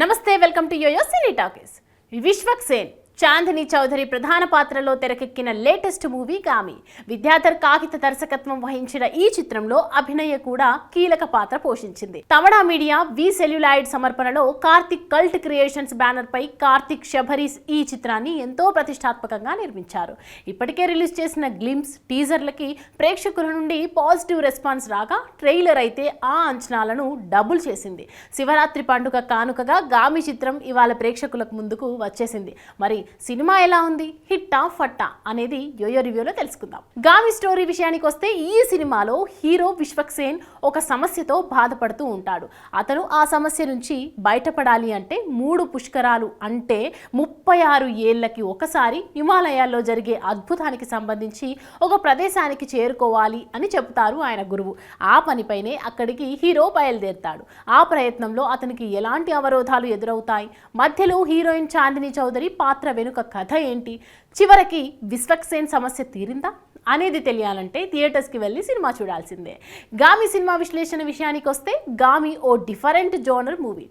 నమస్తే, welcome to YoYo cine talkies. Vishwak Sen, Chandini Chowdary ప్రధాన పాత్రలో తెరకెక్కిన లేటెస్ట్ మూవీ గామి. విద్యాధర్ కాగిత దర్శకత్వం వహించిన ఈ చిత్రంలో అభినయ కూడా కీలక పాత్ర పోషించింది. తమడా మీడియా వి సెల్యులాయిడ్ సమర్పణలో కార్తిక్ కల్ట్ క్రియేషన్స్ బ్యానర్ పై కార్తిక్ శబరీస్ ఈ చిత్రాన్ని ఎంతో ప్రతిష్టాత్మకంగా నిర్మించారు. ఇప్పటికే రిలీజ్ చేసిన గ్లిమ్స్, టీజర్లకి ప్రేక్షకుల నుండి పాజిటివ్ రెస్పాన్స్ రాగా ట్రైలర్ అయితే ఆ అంచనాలను డబుల్ చేసింది. శివరాత్రి పండుగ కానుకగా గామి చిత్రం ఇవాళ ప్రేక్షకులకు ముందుకు వచ్చేసింది. మరి సినిమా ఎలా ఉంది, హిట్టా ఫట్టా అనేది యోయో రివ్యూలో తెలుసుకుందాం. గామి స్టోరీ విషయానికి వస్తే ఈ సినిమాలో హీరో విశ్వక్ సేన్ ఒక సమస్యతో బాధపడుతూ ఉంటాడు. అతను ఆ సమస్య నుంచి బయటపడాలి అంటే 3 పుష్కరాలు అంటే 36 ఏళ్లకి ఒకసారి హిమాలయాల్లో జరిగే అద్భుతానికి సంబంధించి ఒక ప్రదేశానికి చేరుకోవాలి అని చెబుతారు ఆయన గురువు. ఆ పనిపైనే అక్కడికి హీరో బయలుదేరుతాడు. ఆ ప్రయత్నంలో అతనికి ఎలాంటి అవరోధాలు ఎదురవుతాయి, మధ్యలో హీరోయిన్ చాందిని చౌదరి పాత్ర వెనుక కథ ఏంటి, చివరికి విశ్వక్ సేన్ సమస్య తీరిందా అనేది తెలియాలంటే థియేటర్స్కి వెళ్ళి సినిమా చూడాల్సిందే. గామి సినిమా విశ్లేషణ విషయానికి వస్తే గామి ఓ డిఫరెంట్ జోనర్ మూవీ.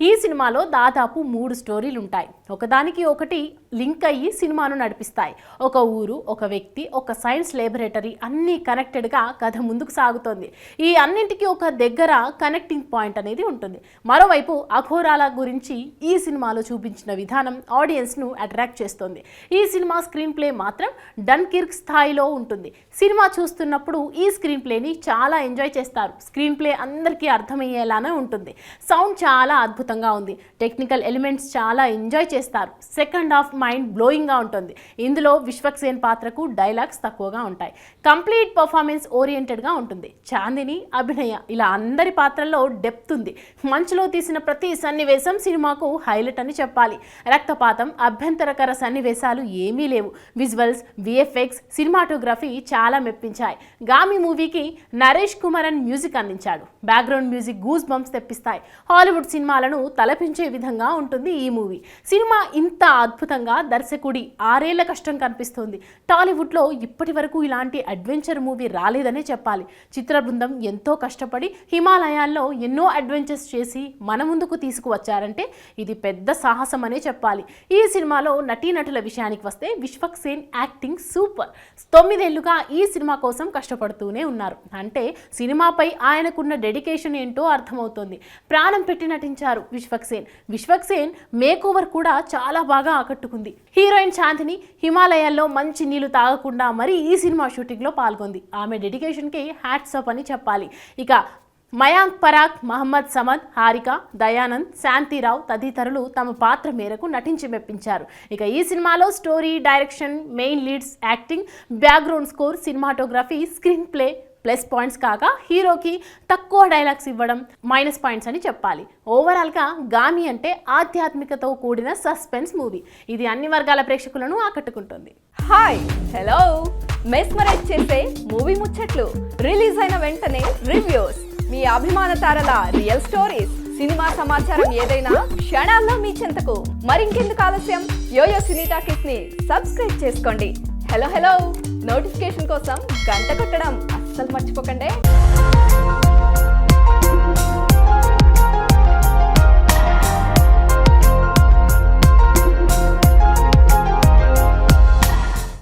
ఈ సినిమాలో దాదాపు 3 స్టోరీలు ఉంటాయి. ఒకదానికి ఒకటి లింక్ అయ్యి సినిమాను నడిపిస్తాయి. ఒక ఊరు, ఒక వ్యక్తి, ఒక సైన్స్ ల్యాబొరేటరీ అన్నీ కనెక్టెడ్గా కథ ముందుకు సాగుతోంది. ఈ అన్నింటికి ఒక దగ్గర కనెక్టింగ్ పాయింట్ అనేది ఉంటుంది. మరోవైపు అఘోరాల గురించి ఈ సినిమాలో చూపించిన విధానం ఆడియన్స్ను అట్రాక్ట్ చేస్తుంది. ఈ సినిమా స్క్రీన్ ప్లే మాత్రం డన్కిర్క్ స్థాయిలో ఉంటుంది. సినిమా చూస్తున్నప్పుడు ఈ స్క్రీన్ ప్లేని చాలా ఎంజాయ్ చేస్తారు. స్క్రీన్ ప్లే అందరికీ అర్థమయ్యేలానే ఉంటుంది. సౌండ్ చాలా అద్భుతంగా ఉంది. టెక్నికల్ ఎలిమెంట్స్ చాలా ఎంజాయ్ చేస్తారు. సెకండ్ హాఫ్ మైండ్ బ్లోయింగ్గా ఉంటుంది. ఇందులో విశ్వక్ సేన్ పాత్రకు డైలాగ్స్ తక్కువగా ఉంటాయి. కంప్లీట్ పర్ఫార్మెన్స్ ఓరియంటెడ్గా ఉంటుంది. చాందిని, అభినయ ఇలా అందరి పాత్రల్లో డెప్త్ ఉంది. మంచులో తీసిన ప్రతి సన్నివేశం సినిమాకు హైలైట్ అని చెప్పాలి. రక్తపాతం, అభ్యంతరకర సన్నివేశాలు ఏమీ లేవు. విజువల్స్, విఎఫ్ఎక్స్, సినిమాటోగ్రఫీ చాలా మెప్పించాయి. గామి మూవీకి నరేష్ కుమారన్ మ్యూజిక్ అందించాడు. బ్యాక్గ్రౌండ్ మ్యూజిక్ గూస్ బంప్స్ తెప్పిస్తాయి. హాలీవుడ్ సినిమాలను తలపించే విధంగా ఉంటుంది ఈ మూవీ. సినిమా ఇంత అద్భుతంగా దర్శకుడి 6 ఏళ్ల కష్టం కనిపిస్తుంది. టాలీవుడ్లో ఇప్పటి వరకు ఇలాంటి అడ్వెంచర్ మూవీ రాలేదనే చెప్పాలి. చిత్ర బృందం ఎంతో కష్టపడి హిమాలయాల్లో ఎన్నో అడ్వెంచర్స్ చేసి మన ముందుకు తీసుకువచ్చారంటే ఇది పెద్ద సాహసం అనే చెప్పాలి. ఈ సినిమాలో నటీనటుల విషయానికి వస్తే విశ్వక్ సేన్ యాక్టింగ్ సూపర్. 9 ఏళ్లుగా ఈ సినిమా కోసం కష్టపడుతూనే ఉన్నారు. అంటే సినిమాపై ఆయనకున్న డెడికేషన్ ఏంటో అర్థమవుతోంది. ప్రాణం పెట్టి నటించారు విశ్వక్ సేన్ మేక్ ఓవర్ కూడా చాలా బాగా ఆకట్టుకుంది. హీరోయిన్ చాందిని హిమాలయాల్లో మంచి నీళ్లు తాగకుండా మరి ఈ సినిమా షూటింగ్లో పాల్గొంది. ఆమె డెడికేషన్కి హ్యాట్స్ ఆఫ్ అని చెప్పాలి. ఇక మయాంక్ పరాగ్, మహమ్మద్ సమద్, హారిక, దయానంద్, శాంతిరావు తదితరులు తమ పాత్ర మేరకు నటించి మెప్పించారు. ఇక ఈ సినిమాలో story, direction, main leads, acting, background score, cinematography, screen play plus points కాగా హీరోకి తక్కువ డైలాగ్స్ ఇవ్వడం మైనస్ పాయింట్స్ అని చెప్పాలి. ఓవరాల్గా గామి అంటే ఆధ్యాత్మికతో కూడిన సస్పెన్స్ మూవీ. ఇది అన్ని వర్గాల ప్రేక్షకులను ఆకట్టుకుంటుంది. హాయ్, హలో, మెస్మరైజ్ చేసే మూవీ ముచ్చట్లు, రిలీజ్ అయిన వెంటనే రివ్యూస్, మీ అభిమాన తారల రియల్ స్టోరీస్, సినిమా సమాచారం ఏదైనా క్షణాల్లో మీ చెంతకు. మరింకెందుకు ఆలస్యం, యోయో సినీ టాకీస్ ని సబ్స్క్రైబ్ చేసుకోండి. హలో, నోటిఫికేషన్ కోసం గంట కొట్టడం అస్సలు మర్చిపోకండి.